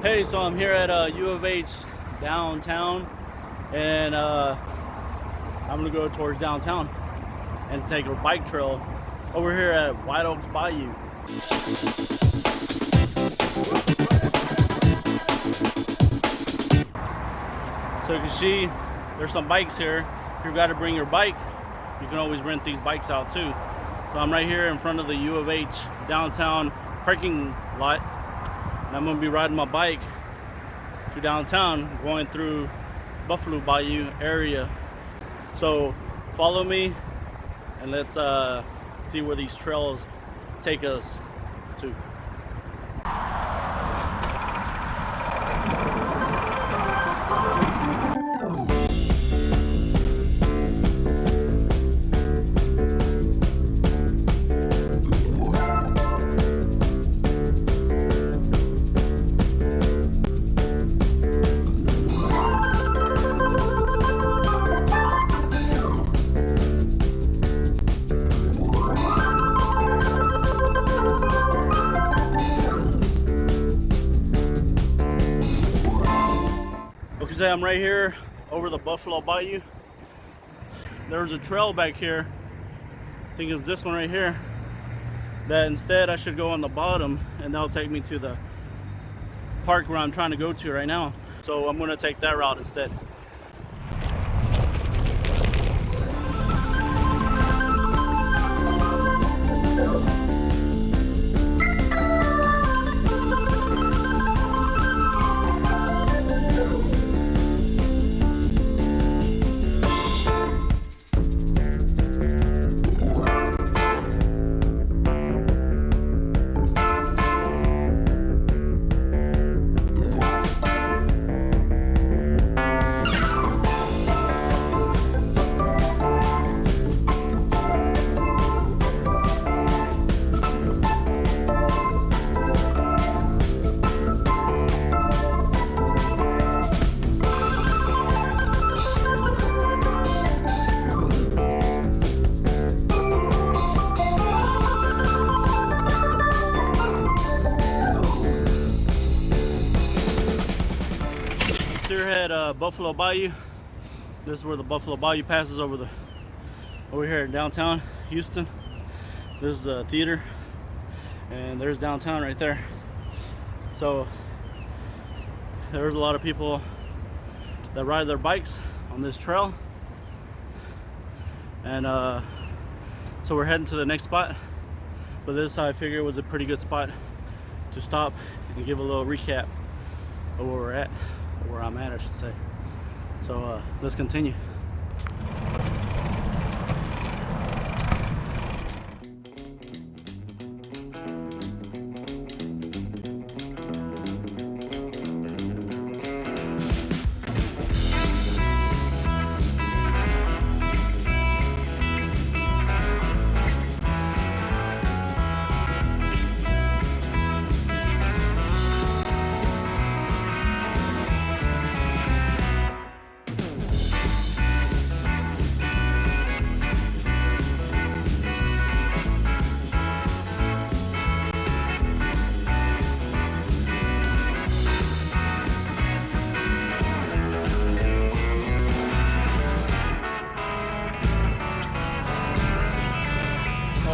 Hey, so I'm here at U of H downtown, and I'm gonna go towards downtown and take a bike trail over here at White Oaks Bayou. So you can see there's some bikes here. If you've got to bring your bike, you can always rent these bikes out too. So I'm right here in front of the U of H downtown parking lot, and I'm gonna be riding my bike to downtown, going through Buffalo Bayou area. So follow me and let's see where these trails take us to. I'm right here over the Buffalo Bayou. There's a trail back here, I think it's this one right here, that instead I should go on the bottom, and that'll take me to the park where I'm trying to go to right now. So I'm gonna take that route instead. Here at Buffalo Bayou. This is where the Buffalo Bayou passes over here in downtown Houston. This is the theater, and there's downtown right there. So there's a lot of people that ride their bikes on this trail, and so we're heading to the next spot. But this, I figured, was a pretty good spot to stop and give a little recap of where we're at. Where I'm at, I should say. So let's continue.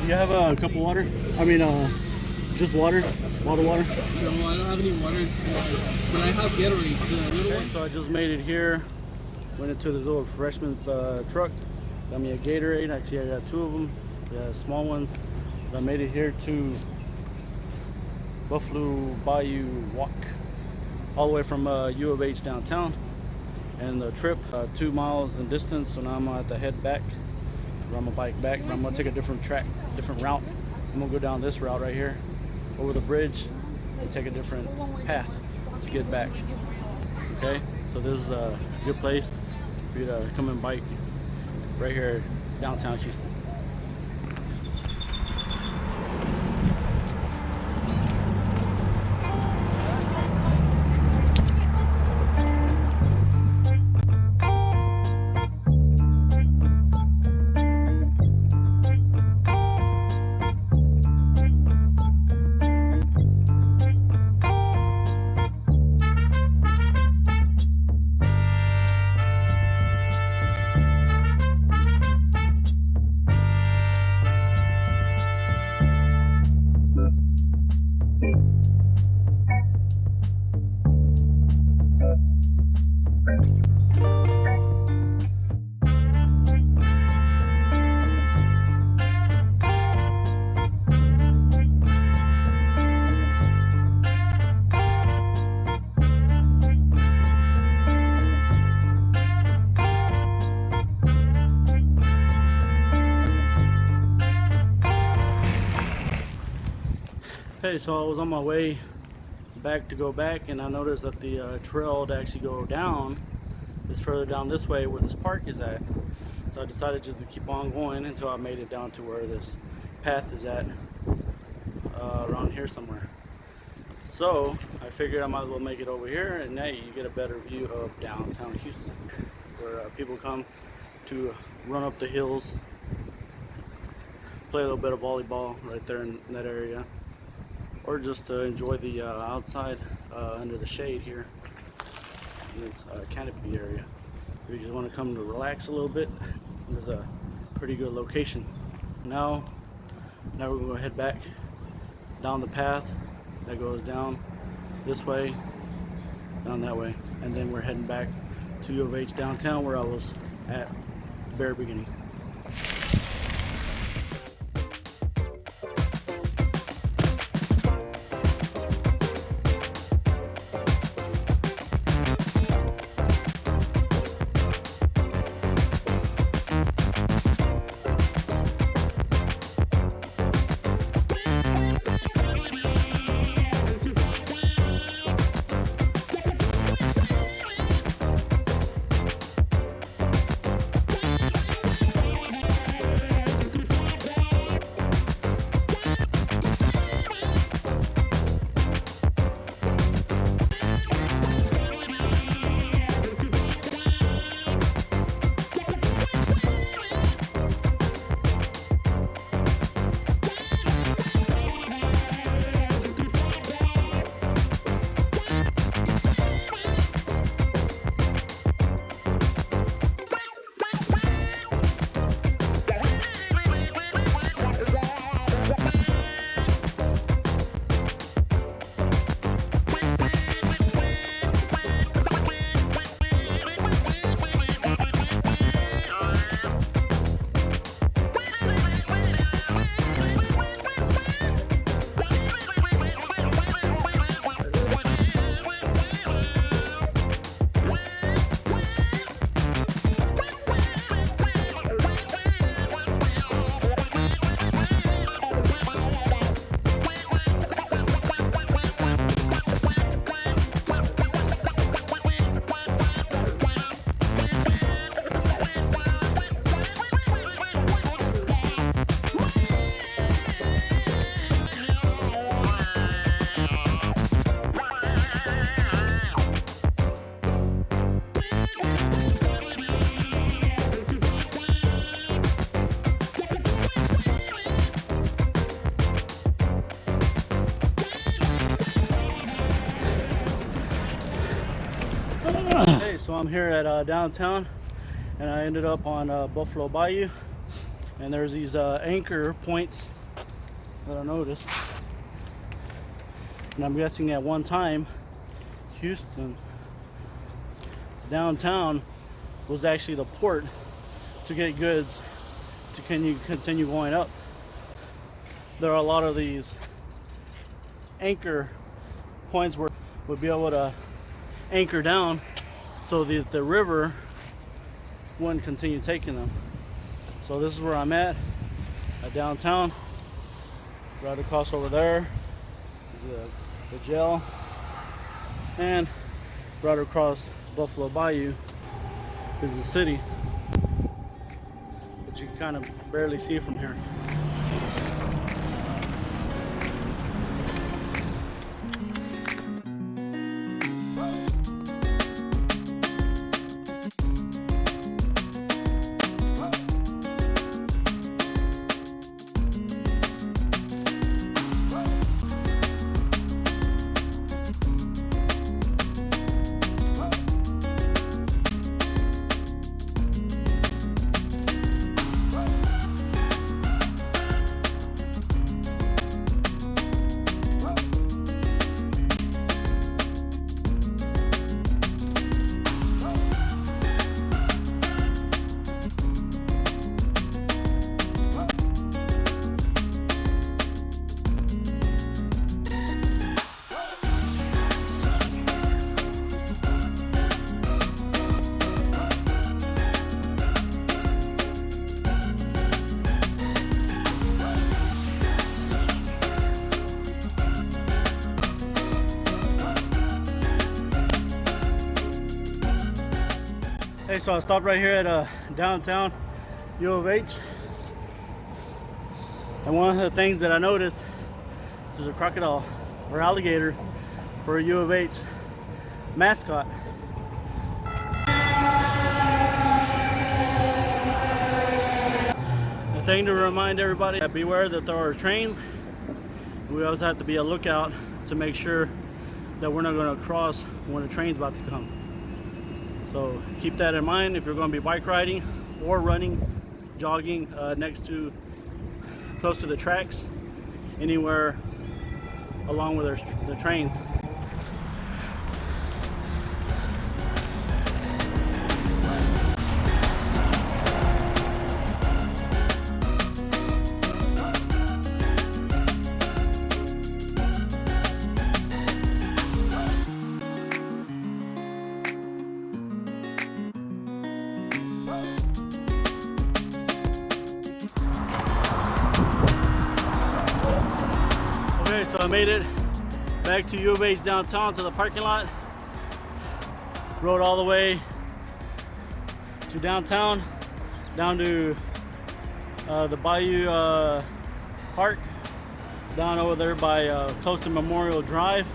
Do you have a cup of water? I mean, just water? Bottled water? No, I don't have any water, but I have Gatorade, the little one. So I just made it here. Went into this little freshman's truck. Got me a Gatorade. Actually, I got two of them. Yeah, small ones. But I made it here to Buffalo Bayou Walk, all the way from U of H downtown. And the trip, 2 miles in distance. So now I'm gonna have to head back. Run my bike back, but I'm gonna take a different route. I'm gonna go down this route right here, over the bridge, and take a different path to get back. Okay, so this is a good place for you to come and bike right here, downtown Houston. Okay, so I was on my way back to go back, and I noticed that the trail to actually go down is further down this way where this park is at. So I decided just to keep on going until I made it down to where this path is at, around here somewhere. So I figured I might as well make it over here, and now you get a better view of downtown Houston, where people come to run up the hills, play a little bit of volleyball right there in that area, or just to enjoy the outside under the shade here in this canopy area. If you just want to come to relax a little bit, there's a pretty good location. Now we're going to head back down the path that goes down this way, down that way, and then we're heading back to U of H downtown where I was at the very beginning. Hey, so I'm here at downtown, and I ended up on Buffalo Bayou, and there's these anchor points that I noticed, and I'm guessing at one time Houston downtown was actually the port to get goods to continue going up. There are a lot of these anchor points where we'll be able to anchor down so that the river wouldn't continue taking them. So this is where I'm at downtown. Right across over there is the jail, and right across Buffalo Bayou is the city, but you can kind of barely see it from here. Hey, so I stopped right here at downtown U of H, and one of the things that I noticed is a crocodile or alligator for a U of H mascot. The thing to remind everybody that beware that there are trains. We also have to be a lookout to make sure that we're not going to cross when a train's about to come. So keep that in mind if you're going to be bike riding or running, jogging close to the tracks, anywhere along with the trains. Okay, so I made it back to U of H downtown to the parking lot. Rode all the way to downtown, down to the Bayou Park, down over there by close to Memorial Drive,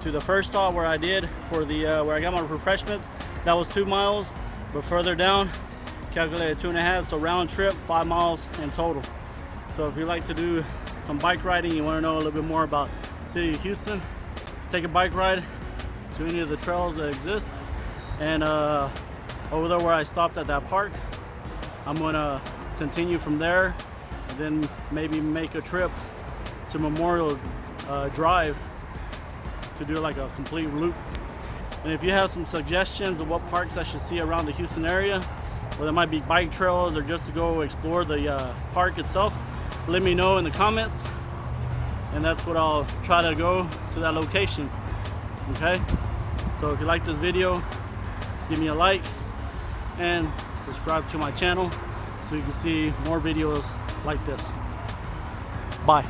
to the first stop where I did for the where I got my refreshments. That was 2 miles, but further down, calculated 2.5, so round trip 5 miles in total. So if you like to do some bike riding, you want to know a little bit more about the city of Houston, take a bike ride to any of the trails that exist. And over there where I stopped at that park, I'm going to continue from there and then maybe make a trip to Memorial Drive to do like a complete loop. And if you have some suggestions of what parks I should see around the Houston area, where there might be bike trails or just to go explore the park itself, let me know in the comments, and that's what I'll try to go to that location. Okay, so if you like this video, give me a like and subscribe to my channel so you can see more videos like this. Bye.